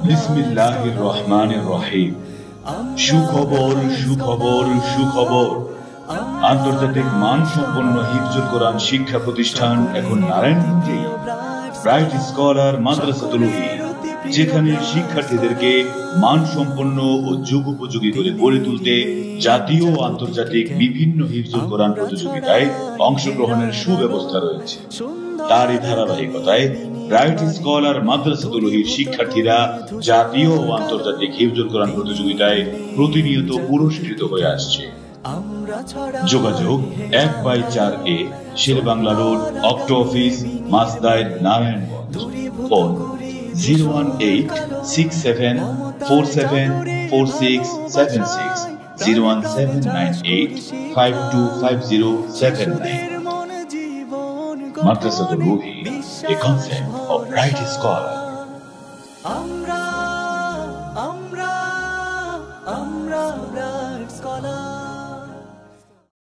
বিসমিল্লাহির রহমানির রহিম। সুখবর সুখবর সুখবর, আন্তর্জাতিক মানসম্পন্ন হিফজুল কোরআন শিক্ষা প্রতিষ্ঠান এখন নারায়ণগঞ্জে ব্রাইট স্কলার মাদ্রাসাতুল উহি, যেখানে শিক্ষার্থীদেরকে মানসম্পন্ন ও যুগোপযোগী করে গড়ে তুলতে জাতীয় ও আন্তর্জাতিক বিভিন্ন হিফজুল কোরআন প্রতিযোগিতায় অংশগ্রহণের সুব্যবস্থা রয়েছে। তারই ধারাবাহিকতায় ব্রাইট স্কলার মাদ্রাসাতুল উহির শিক্ষার্থীরা জাতীয় ও আন্তর্জাতিক হিফজুল কোরআন প্রতিযোগিতায় প্রতিনিয়ত পুরস্কৃত হয়ে আসছে। যোগাযোগ 1/4A Sher-e-Bangla road, octo office, Masdair, Narayanganj. Phone 01867474676 01798525079। Madrasatul Uhi, a concept of Bright Scholar. আমরা Bright Scholar।